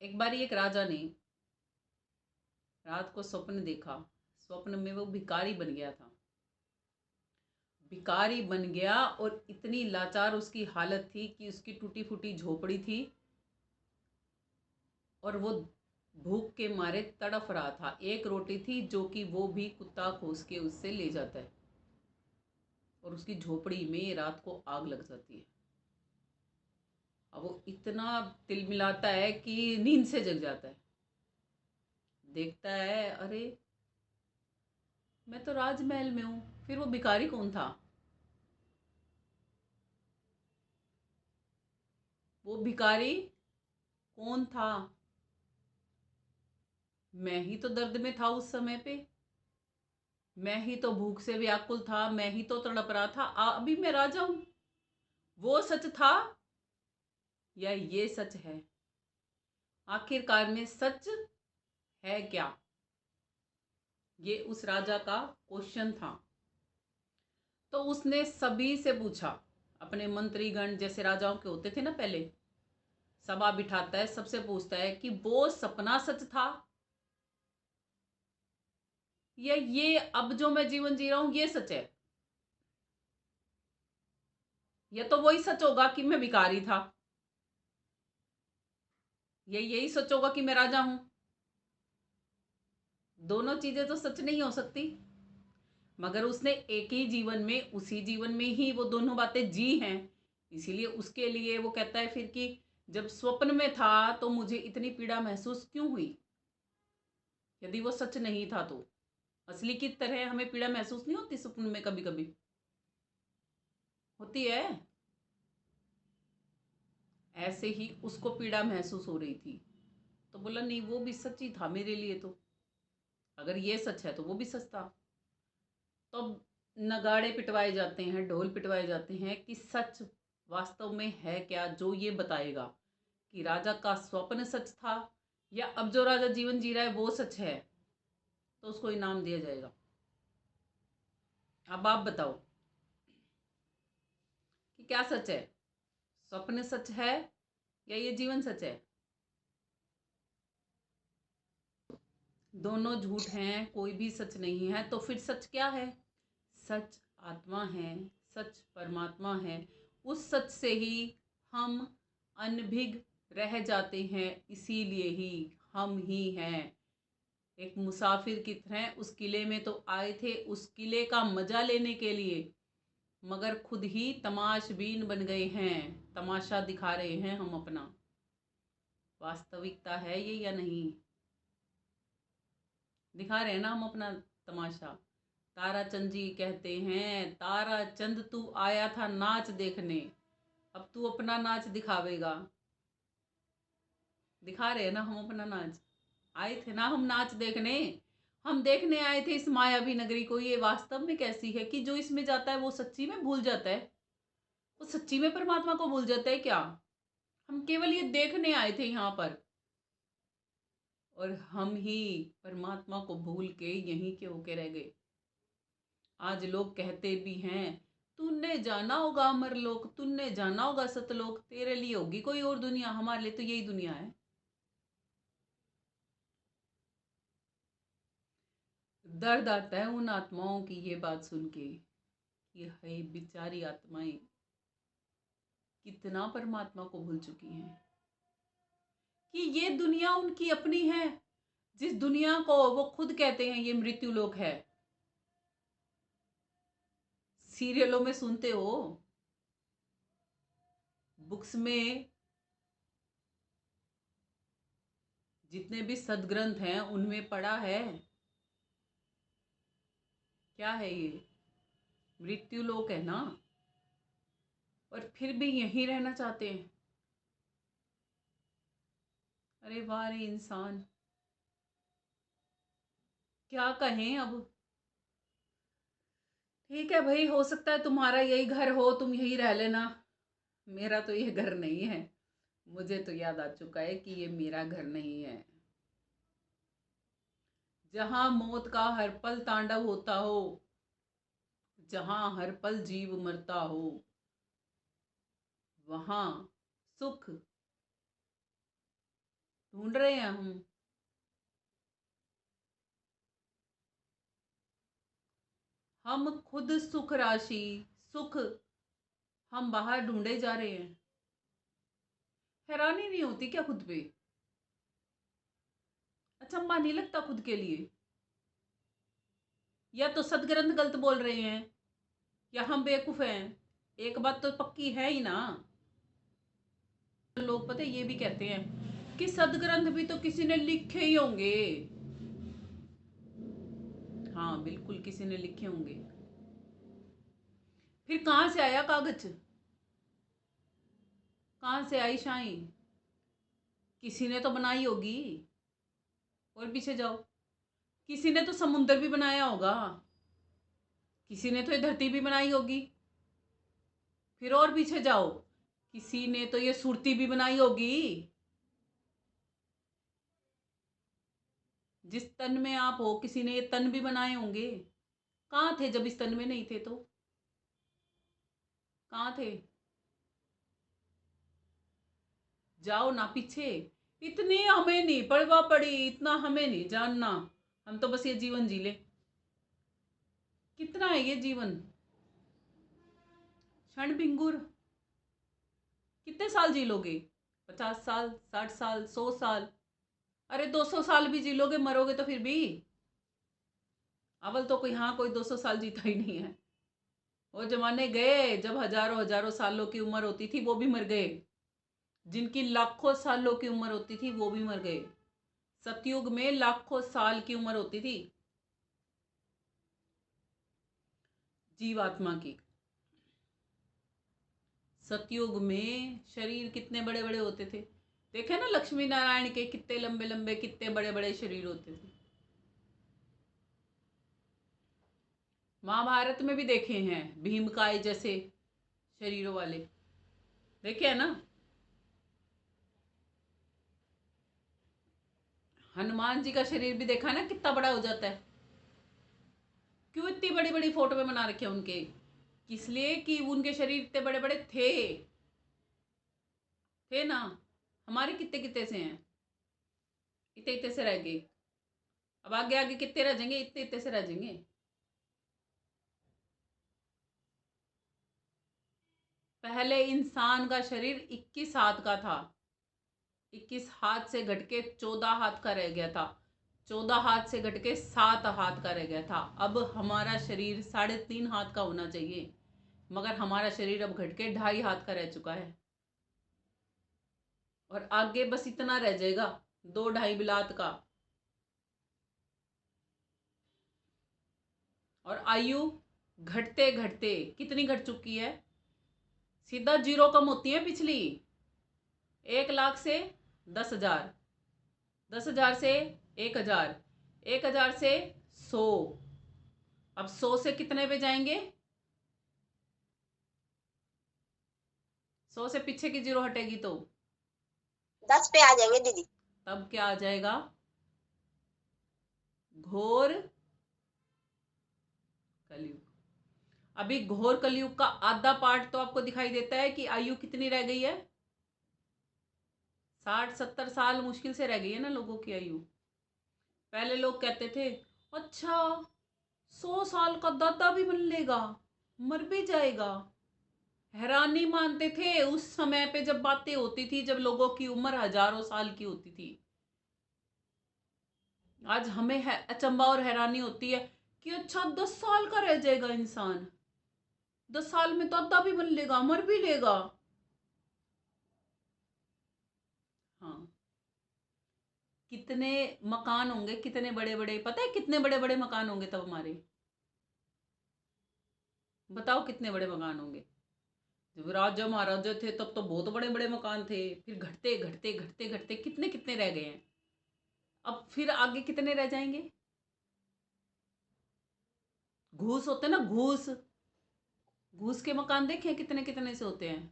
एक बारी एक राजा ने रात को स्वप्न देखा। स्वप्न में वो भिखारी बन गया था। भिखारी बन गया और इतनी लाचार उसकी हालत थी कि उसकी टूटी फूटी झोपड़ी थी और वो भूख के मारे तड़फ रहा था। एक रोटी थी जो कि वो भी कुत्ता खोस के उससे ले जाता है और उसकी झोपड़ी में रात को आग लग जाती है। अब वो इतना तिलमिलाता है कि नींद से जग जाता है। देखता है, अरे मैं तो राजमहल में हूँ, फिर वो भिखारी कौन था? वो भिखारी कौन था? मैं ही तो दर्द में था उस समय पे। मैं ही तो भूख से व्याकुल था, मैं ही तो तड़प रहा था। अभी मैं राजा हूं। वो सच था या ये सच है? आखिरकार में सच है क्या? ये उस राजा का क्वेश्चन था। तो उसने सभी से पूछा, अपने मंत्रीगण जैसे राजाओं के होते थे ना पहले, सभा बिठाता है, सबसे पूछता है कि वो सपना सच था या ये अब जो मैं जीवन जी रहा हूं ये सच है। या तो वही सच होगा कि मैं भिखारी था, या यही सच होगा कि मैं राजा हूं। दोनों चीजें तो सच नहीं हो सकती। मगर उसने एक ही जीवन में, उसी जीवन में ही वो दोनों बातें जी हैं। इसीलिए उसके लिए वो कहता है फिर कि जब स्वप्न में था तो मुझे इतनी पीड़ा महसूस क्यों हुई? यदि वो सच नहीं था तो असली की तरह हमें पीड़ा महसूस नहीं होती स्वप्न में? कभी कभी होती है। ऐसे ही उसको पीड़ा महसूस हो रही थी। तो बोला नहीं, वो भी सच ही था मेरे लिए। तो अगर ये सच है तो वो भी सच था। तो अब नगाड़े पिटवाए जाते हैं, ढोल पिटवाए जाते हैं कि सच वास्तव में है क्या, जो ये बताएगा कि राजा का स्वप्न सच था या अब जो राजा जीवन जी रहा है वो सच है। तो उसको इनाम दिया जाएगा। अब आप बताओ कि क्या सच है? स्वप्न सच है या ये जीवन सच है? दोनों झूठ हैं, कोई भी सच नहीं है। तो फिर सच क्या है? सच आत्मा है, सच परमात्मा है। उस सच से ही हम अनभिग रह जाते हैं। इसीलिए ही हम ही हैं। एक मुसाफिर की तरह उस किले में तो आए थे, उस किले का मजा लेने के लिए, मगर खुद ही तमाशबीन बन गए हैं। तमाशा दिखा रहे हैं हम अपना। वास्तविकता है ये या नहीं? दिखा रहे हैं ना हम अपना तमाशा। ताराचंद जी कहते हैं, ताराचंद तू आया था नाच देखने, अब तू अपना नाच दिखावेगा। दिखा रहे हैं ना हम अपना नाच। आए थे ना हम नाच देखने। हम देखने आए थे इस मायावी नगरी को। ये वास्तव में कैसी है कि जो इसमें जाता है वो सच्ची में भूल जाता है? वो सच्ची में परमात्मा को भूल जाता है क्या? हम केवल ये देखने आए थे यहाँ पर, और हम ही परमात्मा को भूल के यहीं के होके रह गए। आज लोग कहते भी हैं, तूने जाना होगा अमरलोक, तूने जाना होगा सतलोक, तेरे लिए होगी कोई और दुनिया, हमारे लिए तो यही दुनिया है। दर्द आता है उन आत्माओं की ये बात सुन के कि है बेचारी आत्माएं कितना परमात्मा को भूल चुकी हैं, कि ये दुनिया उनकी अपनी है। जिस दुनिया को वो खुद कहते हैं ये मृत्यु लोक है। सीरियलों में सुनते हो, बुक्स में जितने भी सदग्रंथ हैं उनमें पढ़ा है। क्या है ये? मृत्यु लोक है ना। और फिर भी यहीं रहना चाहते हैं। अरे वाह रे इंसान, क्या कहें अब। ठीक है भाई, हो सकता है तुम्हारा यही घर हो, तुम यही रह लेना। मेरा तो ये घर नहीं है। मुझे तो याद आ चुका है कि ये मेरा घर नहीं है। जहां मौत का हर पल तांडव होता हो, जहां हर पल जीव मरता हो, वहां सुख ढूंढ रहे हैं हम। हम खुद सुख राशि, सुख हम बाहर ढूंढे जा रहे हैं। हैरानी नहीं होती क्या खुद पे? अचंभा नहीं लगता खुद के लिए? या तो सदग्रंथ गलत बोल रहे हैं या हम बेवकूफ हैं। एक बात तो पक्की है ही ना। लोग पता है ये भी कहते हैं कि सदग्रंथ भी तो किसी ने लिखे ही होंगे। हाँ बिल्कुल किसी ने लिखे होंगे। फिर कहां से आया कागज? कहां से आई शाही? किसी ने तो बनाई होगी। और पीछे जाओ, किसी ने तो समुंदर भी बनाया होगा, किसी ने तो ये धरती भी बनाई होगी। फिर और पीछे जाओ, किसी ने तो ये सुरती भी बनाई होगी। जिस तन में आप हो किसी ने ये तन भी बनाए होंगे। कहाँ थे जब इस तन में नहीं थे तो? कहाँ थे? जाओ ना पीछे। इतनी हमें नहीं पड़वा पड़ी, इतना हमें नहीं जानना। हम तो बस ये जीवन जी ले। कितना है ये जीवन? क्षण भिंगुर। कितने साल जी लोगे? 50 साल, 60 साल, 100 साल? अरे 200 साल भी जी लोगे, मरोगे तो फिर भी। अवल तो कोई, हाँ कोई 200 साल जीता ही नहीं है। वो जमाने गए जब हजारों हजारों सालों की उम्र होती थी, वो भी मर गए। जिनकी लाखों सालों की उम्र होती थी वो भी मर गए। सतयुग में लाखों साल की उम्र होती थी जीवात्मा की। सतयुग में शरीर कितने बड़े बड़े होते थे। देखे ना लक्ष्मी नारायण के कितने लंबे लंबे, कितने बड़े बड़े शरीर होते थे। महाभारत में भी देखे हैं भीमकाय जैसे शरीरों वाले, देखे है ना। हनुमान जी का शरीर भी देखा ना कितना बड़ा हो जाता है। क्यों इतनी बड़ी बड़ी फोटो में बना रखे उनके? इसलिए कि उनके शरीर इतने बड़े बड़े थे ना। हमारे कितने कितने से हैं, इतने इतने से रह गए। अब आगे आगे कितने रह जाएंगे? इतने इतने से रह जाएंगे। पहले इंसान का शरीर 21 हाथ का था। 21 हाथ से घटके 14 हाथ का रह गया था। 14 हाथ से घटके 7 हाथ का रह गया था। अब हमारा शरीर 3.5 हाथ का होना चाहिए, मगर हमारा शरीर अब घटके 2.5 हाथ का रह चुका है। और आगे बस इतना रह जाएगा, 2-2.5 बिलात का। और आयु घटते घटते कितनी घट चुकी है? सीधा जीरो कम होती है पिछली। 1 लाख से 10,000, 10,000 से 1,000, 1,000 से 100। अब 100 से कितने पे जाएंगे? 100 से पीछे की जीरो हटेगी तो 10 पे आ जाएंगे दीदी। तब क्या आ जाएगा? घोर कलयुग। अभी घोर कलयुग का आधा पार्ट तो आपको दिखाई देता है कि आयु कितनी रह गई है। 60-70 साल मुश्किल से रह गई है ना लोगों की आयु। पहले लोग कहते थे अच्छा 100 साल का दादा भी बन लेगा, मर भी जाएगा। हैरानी मानते थे उस समय पे जब बातें होती थी, जब लोगों की उम्र हजारों साल की होती थी। आज हमें है अचंबा और हैरानी होती है कि अच्छा 10 साल का रह जाएगा इंसान, 10 साल में तो अद्धा भी बन लेगा, मर भी लेगा। हाँ, कितने मकान होंगे, कितने बड़े बड़े, पता है कितने बड़े बड़े मकान होंगे तब हमारे? बताओ कितने बड़े मकान होंगे। जब राजा महाराजा थे तब तो बहुत बड़े बड़े मकान थे। फिर घटते घटते घटते घटते कितने कितने रह गए हैं। अब फिर आगे कितने रह जाएंगे? घूस होते ना, घूस, घूस के मकान देखे कितने कितने से होते हैं।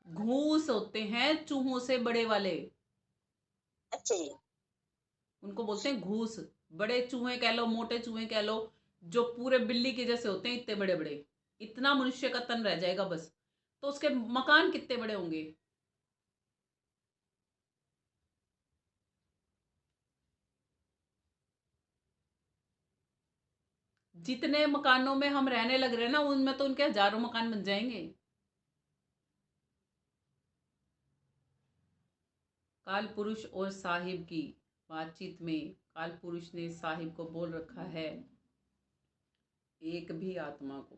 घूस होते हैं चूहों से बड़े वाले, अच्छा जी। उनको बोलते हैं घूस। बड़े चूहे कह लो, मोटे चूहे कह लो, जो पूरे बिल्ली के जैसे होते हैं, इतने बड़े बड़े। इतना मनुष्य का तन रह जाएगा बस। तो उसके मकान कितने बड़े होंगे? जितने मकानों में हम रहने लग रहे हैं ना, उनमें तो उनके हजारों मकान बन जाएंगे। काल पुरुष और साहिब की बातचीत में काल पुरुष ने साहिब को बोल रखा है, एक भी आत्मा को।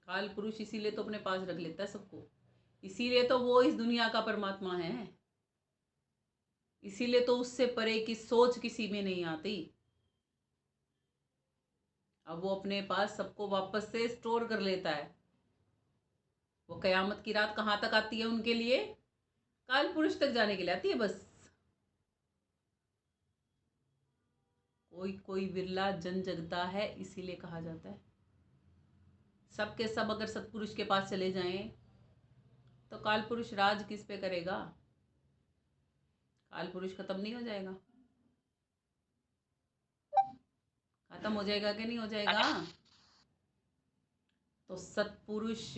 काल पुरुष इसीलिए तो अपने पास रख लेता है सबको, इसीलिए तो वो इस दुनिया का परमात्मा है, इसीलिए तो उससे परे की सोच किसी में नहीं आती। अब वो अपने पास सबको वापस से स्टोर कर लेता है। वो कयामत की रात कहाँ तक आती है उनके लिए? काल पुरुष तक जाने के लिए आती है बस। कोई कोई विरला जन जगता है, इसीलिए कहा जाता है। सबके सब अगर सतपुरुष के पास चले जाएं तो काल पुरुष राज किस पे करेगा? काल पुरुष खत्म नहीं हो जाएगा? खत्म हो जाएगा कि नहीं हो जाएगा? तो सतपुरुष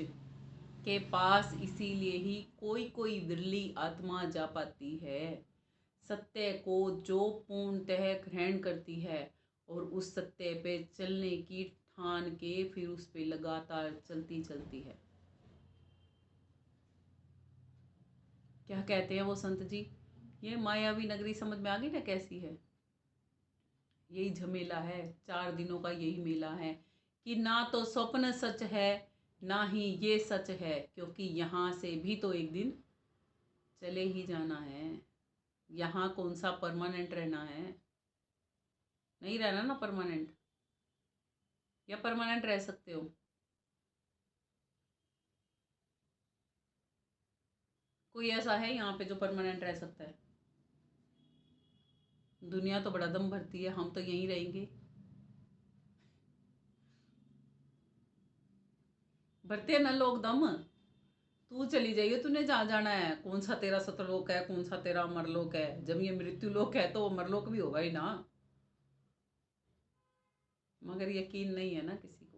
के पास इसीलिए ही कोई कोई विरली आत्मा जा पाती है, सत्य को जो पूर्णतः ग्रहण करती है और उस सत्य पे चलने की ठान के फिर उस पे लगातार चलती चलती है। क्या कहते हैं वो संत जी? ये मायावी नगरी समझ में आ गई ना कैसी है? यही झमेला है, 4 दिनों का यही मेला है कि ना तो स्वप्न सच है ना ही ये सच है, क्योंकि यहाँ से भी तो एक दिन चले ही जाना है। यहाँ कौन सा परमानेंट रहना है? नहीं रहना ना परमानेंट, या परमानेंट रह सकते हो? कोई ऐसा है यहाँ पे जो परमानेंट रह सकता है? दुनिया तो बड़ा दम भरती है, हम तो यहीं रहेंगे। भरते हैं ना लोग दम। तू चली जाइए, तूने जहाँ जाना है, कौन सा तेरा सतलोक है, कौन सा तेरा अमरलोक है? जब ये मृत्यु लोक है तो अमरलोक भी होगा ही ना। मगर यकीन नहीं है ना किसी को।